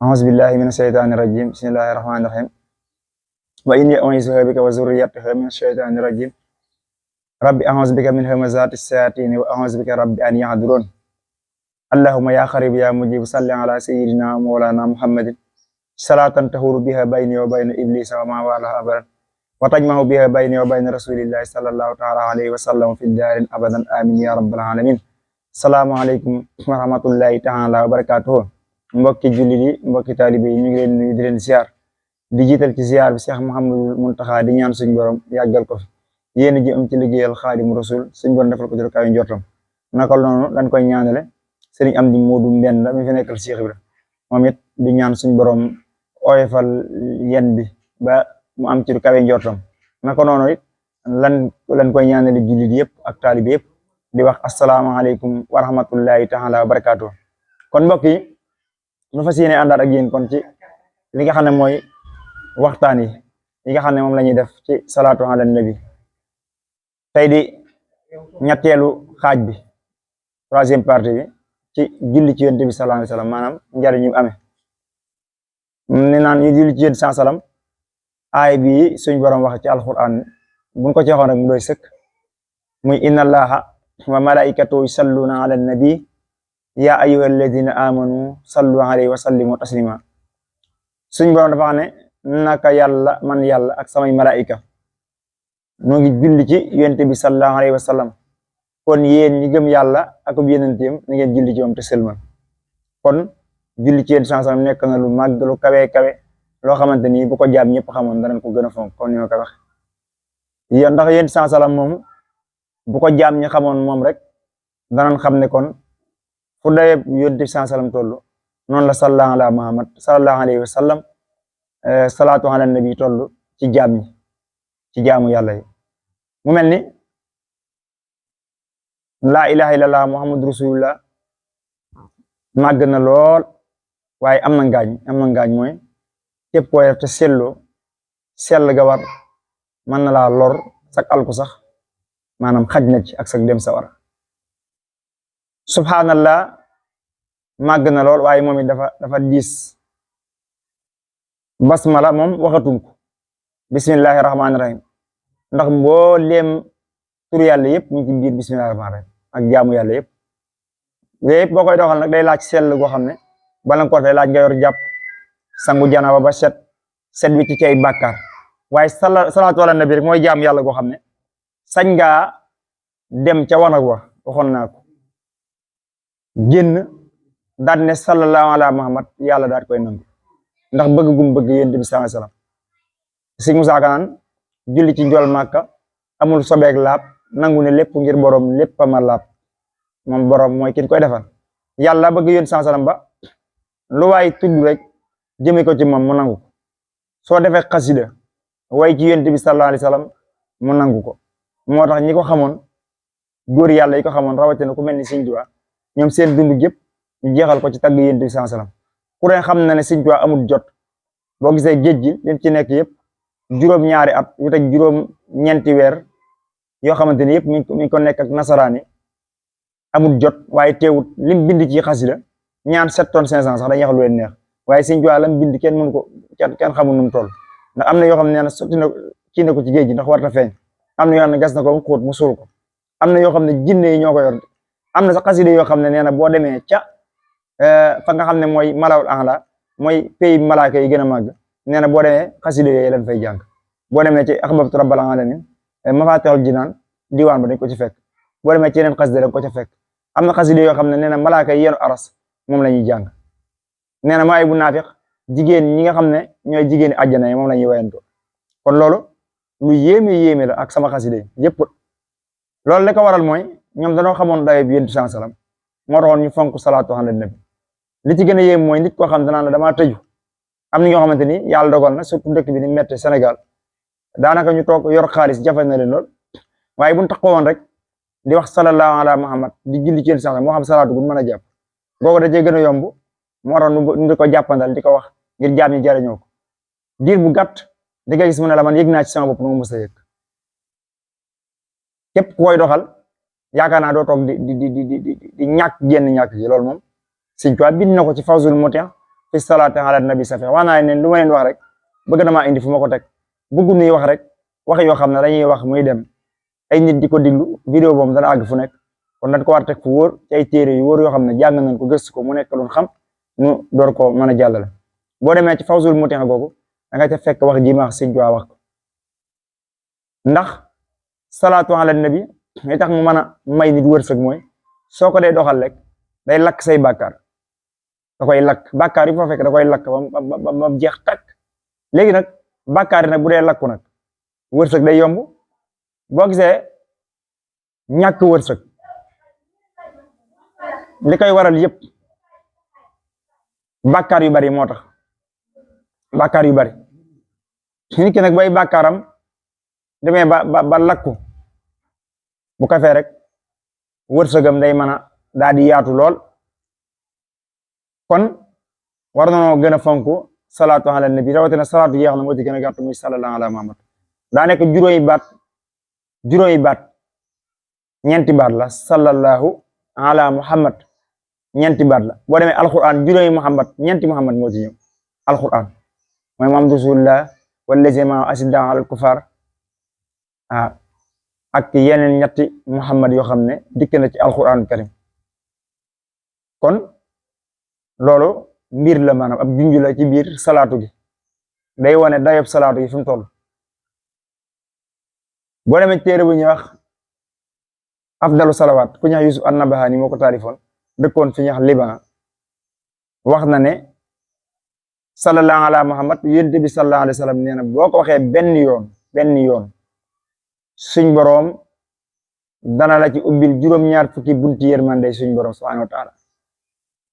أعوذ بالله من الشيطان الرجيم بسم الله الرحمن الرحيم وإني أعيذها بك وذريتها من الشيطان الرجيم ربي أعوذ بك من همزات الشياطين وأعوذ بك ربي أن يحضرون اللهم يا قريب يا مجيب صل على سيدنا مولانا محمد صلاة تحول بها بيني وبين إبليس وما والاه أبدا وتجمع بها بيني وبين رسول الله صلى الله تعالى عليه وسلم في الدار أبدا آمين يا رب العالمين السلام عليكم ورحمة الله تعالى وبركاته mbokki jullit yi mbokki taalibe yi ñu ngi leen nuyu di leen ziar di jiital ci ziar bi Cheikh Mouhamadul Muntaxa di ñaan suñu borom yàggal ko fi yéen ji am ci liggéeyal Xaadimu Rasul suñu borom defal ko ci kaw njortam naka noonu dañ koy ñaanale Sëriñ Amdi Moodu Mbenda mi fi nekkal Cheikh Ibra moom it di ñaan suñu borom oyofal yen bi ba mu am ci kaw njortam naka noonu it lan koy ñaanale jullit yëpp ak taalibe yëpp di wax asalaamaaleykum wa rahmatullahi taala wa barakaatu kon mbokk yi ñu fas yéene àndaat ak yéen kon ci li nga xam ne mooy waxtaan yi nga xam ne moom la ñuy def ci salaatu ala nabi tey di ñetteelu xaaj bi troisième partie bi ci julli ci yonent bi sallallahu alayhi wasallam maanaam njariñ yu amee ni naan ñu julli ci yonent sallallahu alayhi wasallam aay bi suñ borom wax ci alquran buñ ko ci waxoon rek mu doy sëkk muy inna allaha wa malaikatahu yusalluna ala nabi yaa ayyuha alladina amanu sallu alayhi wa sallimu taslima suñ borom dafa wax ne naka yàlla man yàlla ak samay malaika noo ngi julli ci yonent bi sallallahu alayhi wa sallam kon yéen ñi gëm yàlla ak yonentam na ngeen julli ci moom te sëlmal kon julli ci yonent sallallahu alayhi wa sallam nekk na lu màgg lu kawe kawe loo xamante ni bu ko jaam ñëpp xamoon danañ ko gën a fonk kon ñoo ko wax ndax yonent sallallahu alayhi wa sallam moom bu ko jaam ñi xamoon moom rek danañ xam ne kon fu dayeb yonent bi sallallahu alayhi wa sallam tollu noonu la sallallahu ala Muhammad sallallahu alayhi wa sallam salaatu ala nabi tollu ci jaam ñi ci jaamu yàlla yi mu mel ni laa ilaha illallah muhammadu rasulullah màgg na lool waaye am na ngaañ mooy képp koy def te selloo sell ga war mën na laa lor sak alku sax maanaam xaj na ci ak sak dem sa war subhanallah màgg na lool waaye moom it dafa diis basmala moom waxatuñ ko bismillahi rahmaani rahim ndax mbooleem tur yàlla yëpp ñu ci biir bismillahi rahmaani rahim ak jaamu yàlla yëpp yëpp boo koy doxal nag day laaj sell goo xam ne bala nga ko day laaj nga yor jàpp sangu janaba ba set wi ci cay bàkkaar waaye salaatu ala nabi rek mooy jaamu yàlla goo xam ne sañ ngaa dem ca wanag wa waxoon naa ko génn daal ne sallallahu ala muhammad yàlla daal koy nangu ndax bëgg gum bëgg yonent bi sallallahu alayhi wasallam Sëñ Musaa Ka naan julli ci njool Màkka amul sobeek laab nangu ne lépp ngir borom lépp ma laab moom borom mooy kin koy defal yàlla bëgg yonent sallallahu alayhi wasallam ba lu waay tudd rek jëme ko ci moom mu nangu soo defee xasida way ci yonent bi sallallahu alayhi wasallam mu nangu ko moo tax ñi ko xamoon góor yàlla yi ko xamoon rawatina ku mel ni Sëñ Tuubaa ñoom seen dund gépp ñu jeexal ko ci tagg yonent bi sallallahu alayhi wasallam ku ne xam na ne Sëñ Tuubaa amul jot boo gisee géej gi lim ci nekk yëpp juróom-ñaari at yu teg juróom-ñeenti weer yoo xamante ni yëpp mi ngi ko nekk ak nasaraani amul jot waaye teewut lim bind ci xasida ñaan 7 tonnes 500 sax dañuy wax lu leen neex waaye Sëñ Tuubaa lam bind kenn mënu ko kenn xamul nu mu toll ndax am na yoo xam ne nee na sotti na kii na ko ci géej gi ndax warta feeñ am na yoo xam ne gas na ko mu xóot mu suul ko am na yoo xam ne jinne yi ñoo ko yor am na sax xasida yoo xam ne nee na boo demee ca fa nga xam ne mooy malawul a'la mooy pays malaaka yi gën a màgg nee na boo demee xasida yooyu lañ fay jàng boo demee ci axbabtu rabbal alamin mafatihul jinaan diwaan ba dañ ko ci fekk boo demee ci yeneen xasida dañ ko ca fekk am na xasida yoo xam ne nee na malaaka yi yenu aras moom la ñuy jàng nee na maay bu naafiq jigéen ñi nga xam ne ñooy jigéeni àjjana yi moom la ñuy wayantoo kon loolu lu yéeme la ak sama xasida yi yëpp loolu la ko waral mooy ñoom dañoo xamoon dayo bi yonent bi sallallahu alayhi wasallam moo taxoon ñu fonk salaatu ala nabi li ci gën a yéem mooy nit koo xam danaa la damaa tëju am na ñoo xamante ni yàlla dogal na surtout dëkk bi ni metti Sénégal daanaka ñu toog yor xaalis jafe na leen lool waaye buñ taxawoon rek di wax sallallahu ala muhammad di julli ci yonent sallallahu moo xam salaatu bu mën a jàpp googu da cee gën a yomb moo tax ñu di ko jàppandal di ko wax ngir jaam ñi jariñoo ko diir bu gàtt di nga gis mu ne la man yëg naa ci sama bopp nu mu mës a yëg képp ku koy doxal yaakaar naa doo toog di ñàkk génn ñàkk ji loolu moom Sëñ Tuubaa bind na ko ci Fawzul Muti' fi salaati ala nabi safi wax naa ne lu ma leen wax rek bëgg na maa indi fu ma ko teg bëggu nuy wax rek wax yoo xam ne dañuy wax muy dem ay nit di ko diglu vidéo boobu dana àgg fu nekk kon dañ ko war a teg fu wóor ci ay téere yu wóor yoo xam ne jàng nañ ko gëstu ko mu nekk lu xam ñu door ko mën a jàllale boo demee ci Fawzul Mutiin googu da nga ca fekk wax ji ma wax Sëñ Tuubaa wax ko ndax salaatu ala nabi li tax mu mën a may nit wërsëg mooy soo ko dee doxal rek day lakk say bàkkaar da koy lakk bàkkaar yi foo fekk da koy lakk ba jeex takk léegi nag bàkkaar yi nag bu dee lakku nag wërsëg day yomb boo gisee ñàkk wërsëg li koy waral yëpp bàkkaar yu bari moo tax bàkkaar yu bari nit ki nag bay bàkkaaram demee ba lakku bu ko fee rek wërsëgam day mën a daal di yaatu lool kon war nañoo gën a fonk salaatu ala nabi rawatina salaatu yeex na moo ci gën a gàtt muy sallallahu ala Muhammad daa nekk juróomi baat ñeenti baat la sallallahu ala Muhammad ñeenti baat la boo demee alquran juróomi Muhammad ñeenti Muhammad moo ci ñëw alquran mooy Muhammadu rasulullah wallazi ma asida ala kufar ak yeneen ñetti Muhammad yoo xam ne dikk na ci alquran karim kon loolu mbir la maanaam ab junj la ci biir salaatu gi day wane dayob salaatu gi fi mu toll boo demee téere bu ñuy wax afdalu salawaat ku ñax Yusuf an-Nabahani moo ko taalifoon dëkkoon fi ñax Liban wax na ne sallallahu ala Muhammad yonent bi sallallahu alayhi wa sallam nee na boo ko waxee benn yoon suñ boroom dana la ci ubbil juróom-ñaar fukki bunti yërmande suñ boroom subhanahu wa taala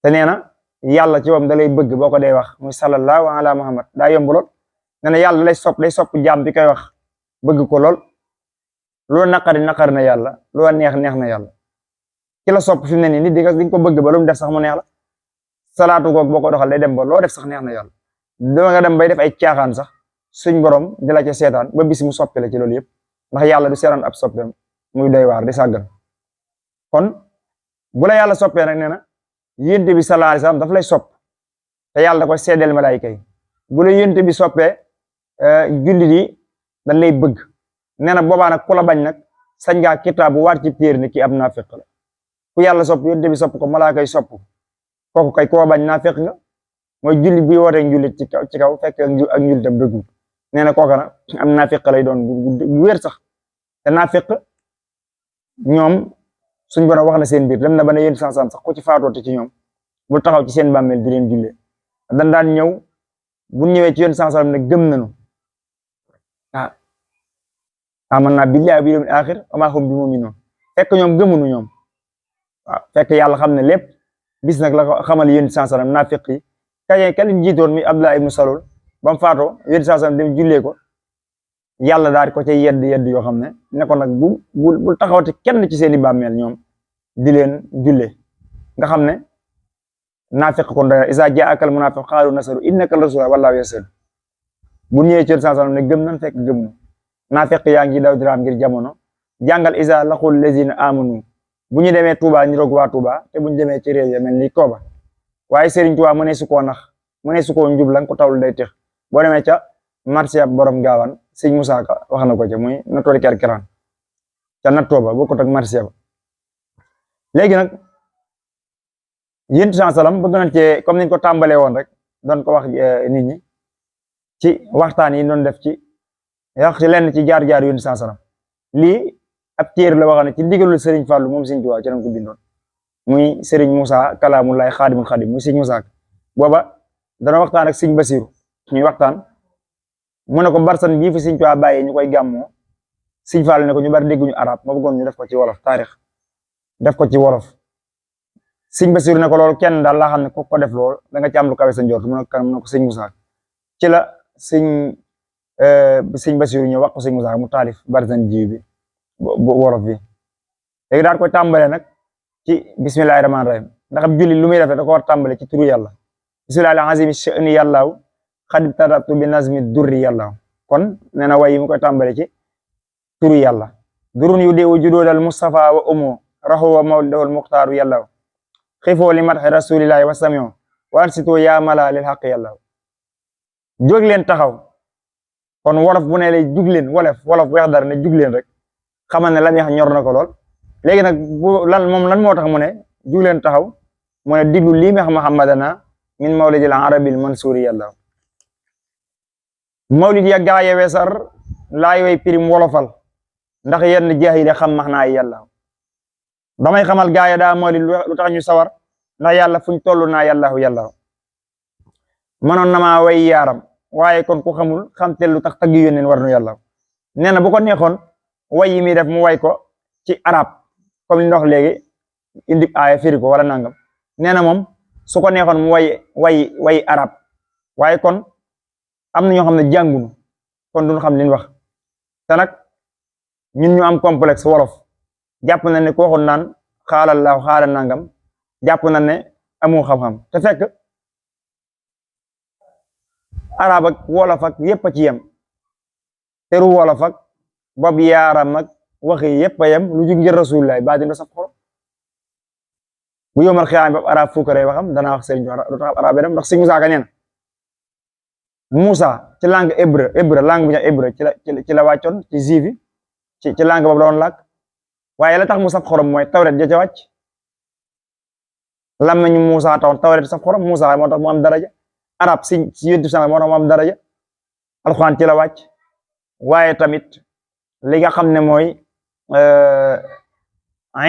te nee na yàlla ci moom da lay bëgg boo ko dee wax muy sallallahu ala Muhammad daa yomb lool nee na yàlla day sopp jaam bi koy wax bëgg ko lool loolu naqari na yàlla loolu neex na yàlla ki la sopp fi mu ne nii nit di nga ko bëgg ba lu mu def sax mu neex la salaatu goog boo ko doxal day dem ba loo def sax neex na yàlla dama nga dem bay def ay caaxaan sax suñ borom di la ca seetaan ba bis mu soppi la ci loolu yëpp ndax yàlla du seetaan ab soppeem muy doy waar di sàggan kon bu la yàlla soppee nag nee na yonent bi sallallahu alayhi wasallam daf lay sopp te yàlla da koy seedeel malaayika yi bu la yonent bi soppee jullit yi dañ lay bëgg nee na boobaa nag ku la bañ nag sañ ngaa kitaab bu waat ci téere ni kii ab naafiq la ku yàlla sopp yonent bi sopp ko malaaka yi sopp kooku kay koo bañ naafiq nga mooy jullit bi wootee njullit ci kaw fekk ak njullitam dëggul nee na kooka nag am naafiq lay doon bu wér sax te naafiq ñoom suñ borom wax na seen biir dem na ba ne yéen sansam sax ku ci faatoote ci ñoom bul taxaw ci seen bàmmeel di leen jullee dan daan ñëw bu ñëwee ci yéen sansam ne gëm nañu amanna billahi bil yawmil axir wa ma hum bi mu'minin fekk ñoom gëmunu ñoom waaw fekk yàlla xam ne lépp bis nag la ko xamal yéen sansam naafiq yi ka leen jiitoon mi Abdullah ibnu Salul ba mu faatoo yéen sansam dem jullee ko yàlla daal ko ca yedd yoo xam ne ko nag bul taxawte kenn ci seeni bàmmeel ñoom di leen jullee nga xam ne naafiq kon da isa jaaka al munafiq qaalu nasaru innaka rasul wallahu yasal bu ñëwee ci sansam ne gëm nañ fekk gëm na naafiq yaa ngi daw diraam ngir jamono jàngal isa laqul lazina amanu bu ñu demee Touba ñu roog waa Touba te bu ñu demee ci réew ya mel ni Kooba waaye Serigne Touba mu ne su koo nax mu ne su koo njublan ko tawul day tex boo demee ca marché ab borom gaawan sëñ Moussa Ka wax na ko ca muy natori kerkeraan ca nattoo ba bokkut ak marché ba léegi nag yéen salam bëgg nañ cee comme niñ ko tàmbalee woon rek doon ko wax nit ñi ci waxtaan yi doon def ci wax ci lenn ci jaar-jaar yéen salam lii ab téere la wax ne ci ndigalul Serigne Fallou moom sëñ Tuubaa ci lañ ko bindoon muy Serigne Moussa Kalaamulaay Xaadimul Xaadim muy sëñ Moussa booba dana waxtaan ak sëñ Basiru ñuy waxtaan mu ne ko barsan bii fi sëñ Tuubaa bàyyee ñu koy gàmmoo sëñ Fallou ne ko ñu bari dégguñu arab ma bëggoon ñu def ko ci wolof taarix def ko ci wolof sëñ Basiru ne ko loolu kenn daal laa xam ne ko def loolu da nga ci am lu kawe sa njort mu ne ko sëñ Moussa ci la sëñ Basiru ñëw wax ko sëñ Moussa mu taalif barsan ji bi wolof bi léegi daal koy tàmbale nag ci bismillahi rahmaani rahim ndax ab julli lu muy defee da ko war tàmbale ci turu yàlla bismillahi azimi sha'ni yàllaaw xad tadatu bi nazmi durri yàllaaw kon nee na way yi mu koy tàmbale ci turu yàlla durun yu deewu judoodal Mustafa wa umo raxu wa mawlidahul muxtaaru yàllaaw xifoo li madxi rasulillahi wa samio wa ansitu yaa mala lil xaq yàlla jóg leen taxaw kon wolof bu ne lay jug leen wolof bu wax dara ne jug leen rek xamal ne la muy wax ñor na ko lool léegi nag lan moo tax mu ne jug leen taxaw mu ne diglu lii mi wax muhammadana min mawlidil arabil mansuri yàlla mawlid ya gaaye weesar laay way pirim wolofal ndax yenn jaahile xam max naa yàlla damay xamal gaaya daa mawlid lu tax ñu sawar ndax yàlla fuñ toll naa yàlla mënoon na maa way yaaram waaye kon ku xamul xam te lu tax tagg yónneen war nu yàlla nee na bu ko neexoon way yi muy def mu way ko ci arab comme li ñu wax léegi indi aaya firi ko wala nangam nee na moom su ko neexoon mu way arab waaye kon am na ñoo xam ne jàngunu kon duñu xam li ñu wax te nag ñun ñu am complexe wolof jàpp na ne ku waxoon naan xaalal laaw xaala nangam jàpp na ne amoo xam-xam te fekk arab ak wolof ak yépp a ci yem teru wolof ak bob yaaram ak waxi yépp a yem lu jug ngir rasulullah ba dina saf xol bu yomal xiyaam bob arab fuukare waxam dana wax sëriñ lu tax arab dem ndax sëriñ Musaa Ka nee na Musa ci langue hébreu langue bu ñu hébreu ci la wàccoon ci juif yi ci langue boobu la woon làkk waaye la tax mu saf xorom mooy tawret ja ca wàcc lam nañu Musa tawoon tawret saf xorom Musa moo tax mu am daraja arab si yonent sama moo tax mu am daraja alxuraan ci la wàcc waaye tamit li nga xam ne mooy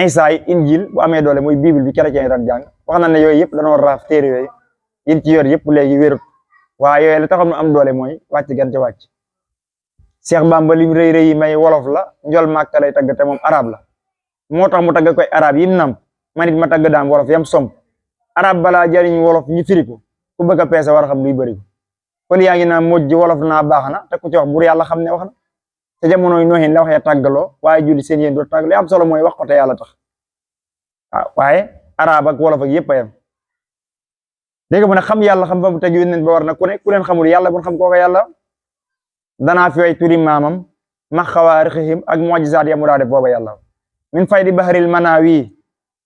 Isa injil bu amee doole mooy bible bi chrétien yi daan jàng wax na ne yooyu yëpp dañoo raaf téere yooyu yin ci yor yëpp léegi wérut waaye yooyu la taxoon mu am doole mooy wàcc gan ca wàcc Cheikh Bamba lim rëy rëy yi may wolof la njol màkka lay tagg te moom arab la moo tax mu tagg koy arab yim namp manit ma tagg daam wolof yam somp arab balaa jariñ wolof ñu firi ko ku bëgg a peese war a xam luy bëri ko kon yaa ngi naa mojj wolof naa baax na te ku ci wax bur yàlla xam ne wax na te jamonoy nooxin la waxee tàggaloo waaye julli seen yéen doo tàgg li am solo mooy wax ko te yàlla tax waaye arab ak wolof ak yëpp a yem léegi mu ne xam yàlla xam fa mu teg yónneen ba war na ku ne ku leen xamul yàlla bu xam kooka yàlla danaa fi way turi maamam ma xawaarixihim ak mujizaat ya mu daa def booba yàlla min faydi baharil manawi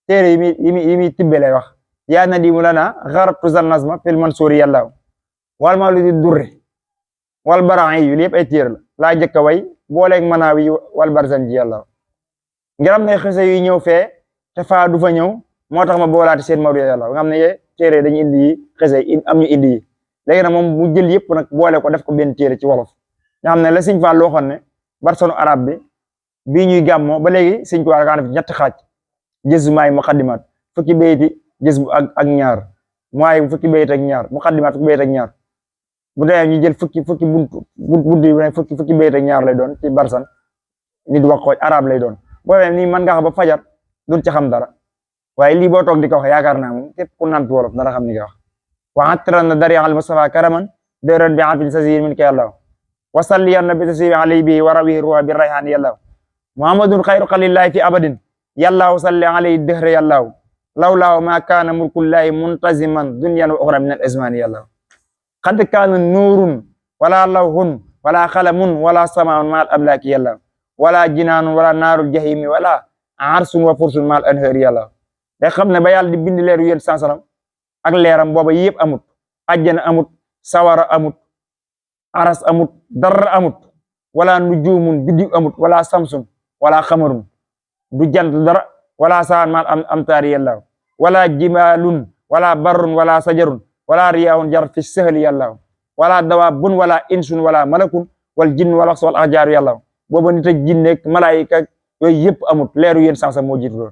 téere yi muy tibbe lay wax yaa na dimu lana xarabtu zan nazma fil mansuri yàlla wal mawlidi durri wal bara'i yu lépp ay téere la laa jëkka way booleeg manawi wal barzan ji yàlla ngiram ne xise yu ñëw fee te faa du fa ñëw moo tax ma boolaati seen mawdu yàlla nga xam ne yee téere dañu indi yi xese am ñu indi yi léegi nag moom mu jël yëpp nag boole ko def ko benn téere ci wolof nga xam ne la Sëñ Fall loo xoon ne barsonu arab bi bii ñuy gàmmoo ba léegi Sëñ Tuubaa kaa def ñetti xaaj jës maay muqaddimaat fukki bayti jës bu ak ñaar maay fukki bayit ak ñaar muqaddimaat fukki bayit ak ñaar bu dee ñu jël fukki buntu yi fukki bayit ak ñaar lay doon ci barsan nit wax ko arab lay doon boo nii mën nga xam ba fajar duñ ci xam dara waaye lii boo toog di ko wax yaakaar naa moom képp ku nampi wolof dara xam ni nga wax wa atran na dari al mustafa karaman dëran bi afin sasir min ka yàlla wa salli an nabi tasbi alayhi bi wa rawi ruwa bi rayhan yàlla muhammadun xayru xalillahi fi abadin yàlla salli alayhi dëhre yàlla lawlaahu ma kaana mulkullahi muntaziman dunyan wa uxra min al azmani yàlla xad kaana nuurun wala lawhun wala xalamun wala samaun ma al ablaki yàlla wala jinaanun wala naarul jahimi wala arsun wa fursun ma al anhari yàlla day xam ne ba yàlla di bind leeru yéen sansalam ak leeram booba yëpp amut ajjana amut sawara amut aras amut dara amut wala nujumun biddiw amut wala samsun wala xamarun du jant dara wala saan mal amtaari yàlla wala jimalun wala barrun wala sajarun wala riyaahun jar fi sahli yàlla wala dawaabun wala insun wala malakun wal jinn wala sol ajaaru yàlla booba nit ak jinne malaayika yooyu yëpp amut leeru yéen sansam moo jiitu lool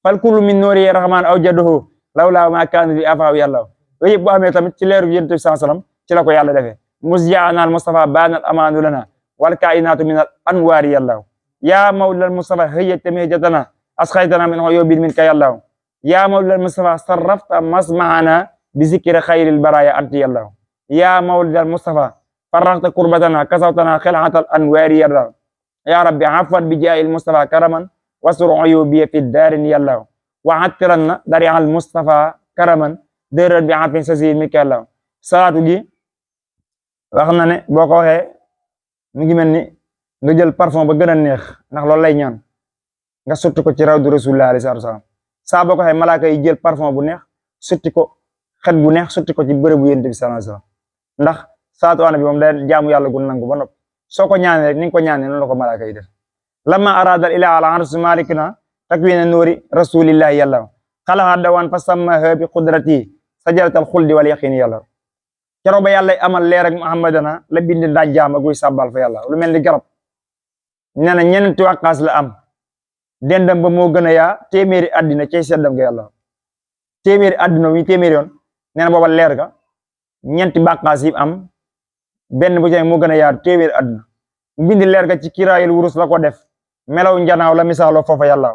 fal kullu min noori rahman aw jaddohu lawlaa ma kaana li afaaw yàlla yooyu yëpp boo xamee tamit ci leeru yonent bi sallam ci la ko yàlla defee musjaanal mustafa baanal amaanu lana wal kainaatu min al anwaari yàlla yaa mawlal mustafa hayyata mihjatana asxaytana min uyubin minka yàlla yaa mawlal mustafa sarrafta masmaana bi zikri xayril baraya anti yàlla yaa mawlal mustafa farraxta kurbatana kasawtana xilaatal anwaari yàlla yaa rabbi afwan bi jaayil mustafa karaman wasur uyubi fi daarin yàlla wa attiran na dari al mustafa karaman dëran bi afin sasi mi ka yàlla salaatu gi wax na ne boo ko waxee mu ngi mel ni nga jël parfum ba gën a neex ndax loolu lay ñaan nga sotti ko ci rawdu rasulullah alayhi salaatu wasalaam saa boo ko waxee malaaka yi jël parfum bu neex sotti ko xet gu neex sotti ko ci bërëbu yonent bi sallallahu alayhi wasallam ndax salaatu ala nabi moom day jaamu yàlla gu nangu ba noppi soo ko ñaanee rek ni nga ko ñaanee noonu la ko malaaka yi def lamma arada ila ala arsi malikina takwina nuuri rasulillahi yàlla xalaxa dawaan fa sammaha bi qudrati sajaratal xuldi wal yaqini yàlla keroog ba yàlla amal leer ak muhammadana la bind ndaaj jaama guy sàbbal fa yàlla lu mel ni garab nee na ñeenti wànqaas la am dendam ba moo gën a yaa téeméeri àddina cay seddam ga yàlla téeméeri àddina wi téeméeri yoon nee na booba leer ga ñeenti bànqaas yi am benn bu ci moo gën a yaa téeméeri àddina mu bind leer ga ci kiraayil wurus la ko def melaw njanaaw la misaaloo foofa yàlla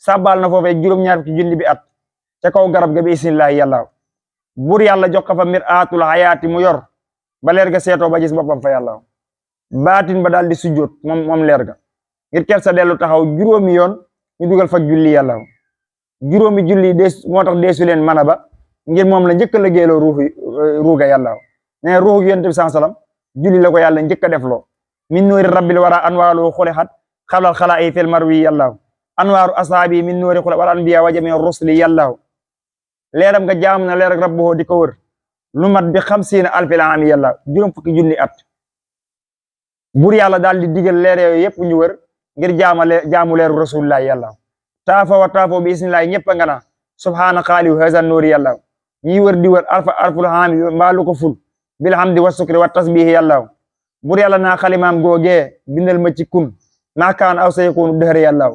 sàbbal na foofa juróom-ñaar fukki junni bi at ca kaw garab ga bi isnillahi yàlla buur yàlla jox ko fa miraatul hayaati mu yor ba leer ga seetoo ba gis boppam fa yàlla baatin ba daal di sujjóot moom leer ga ngir kersa dellu taxaw juróomi yoon ñu dugal fa julli yàlla juróomi julli moo tax deesu leen mana ba ngir moom la njëkk a liggéeyloo ruuga yàlla ne ruugu yonent bi sallam julli la ko yàlla njëkk a def loo min nuuri rabbil wara anwaaru xulixat xablal xalaa'i fil marwi yàlla anwaaru asaabi min nuuri xula wal anbiya wa jami rusuli yàlla leeram nga jaam na leer ak rabbo di ko wër lu mat bi 50,000 aami yàlla juróom fukki junni at buur yàlla daal di digal leer yooyu yëpp ñu wër ngir jaamu leeru rasulullah yàlla taafo bi isnillahi ñëpp nga na subhaana xaalihu haza nuuri yàlla ñi wër di wër alful haami mbaalu ko ful bil hamdi wa sukri wa tasbihi yàlla buur yàlla naa xalimaam googee bindal ma ci kun maa kaan aw sayakunu dëhër yàlla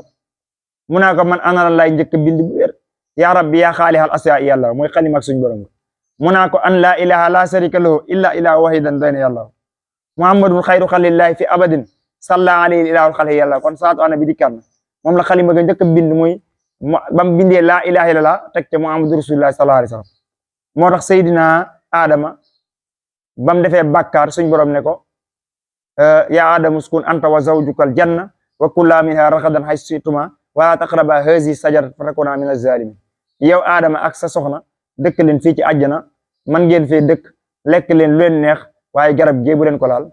mu naa ko man ana lay njëkk bind bu wér yaa rabbi yaa xaalihal asyaa yàlla mooy xalima ak suñ borom mu naa ko an laa ilaha la sharika lahu illa ilaha wahidan dayna yàlla muhammadun xayru xalillahi fi abadin salla alayhi ilahul xalqi yàlla kon salaatu ala nabi dikkaan moom la xalima ga njëkk a bind muy bam bindee laa ilaha illallah teg ca muhammadu rasulullah sallallahu alayhi wasallam moo tax Seydina Adama bam defee bàkkaar suñ borom ne ko yaa Adamu uskun anta wa zawjukal janna wa kula minha ragadan haysu shi'tuma wala taqraba hazihi sajarata fatakuna min az-zalimin yow Adama ak sa soxna dëkk leen fii ci àjjana man ngeen fee dëkk lekk leen lu leen neex waaye garab gee bu leen ko laal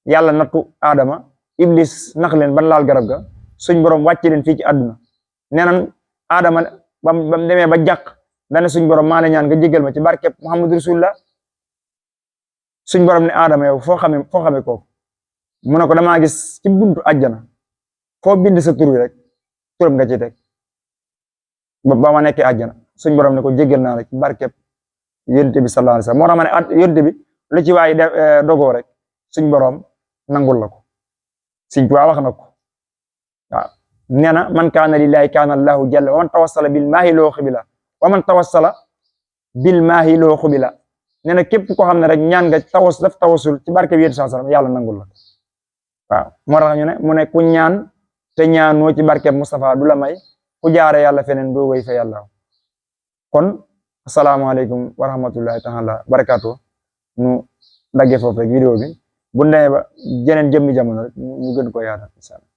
yàlla nattu Adama Iblis nax leen ban laal garab ga suñ borom wàcce leen fii ci àdduna nee nan Adama bam demee ba jàq dane suñ borom maa la ñaan nga jégal ma ci barkeb Muhammadu Rasulullah suñ borom ne Adama yow foo xame kooku mu ne ko damaa gis ci buntu àjjana foo bind sa tur wi rek turam nga ci teg ba ma nekkee àjjana suñ borom ne ko jégal naa la ci barkeb yonent bi sallallahu alayhi wasallam moo tax ma ne yonent bi lu ci waay dogoo rek suñ borom nangul la ko Sëñ Tuubaa wax na ko waaw nee na man kaana lillahi kaana allahu jalla wa man tawassala bil maahi loo xubila wa man tawassala bil maahi loo xubila nee na képp koo xam ne rek ñaan nga def tawassul ci barke bi yonent sallallahu alayhi wasallam yàlla nangul la ko waaw moo tax ñu ne mu ne ku ñaan te ñaanoo ci barke Mustafa du la may ku jaare yàlla feneen doo wéy fa yàlla kon asalaamaaleykum wa rahmatullahi taala barakaatu nu daggee foofu rek vidéo bi bu demee ba jeneen jëmmi jamono rek ñu gën ko yaatal inshallah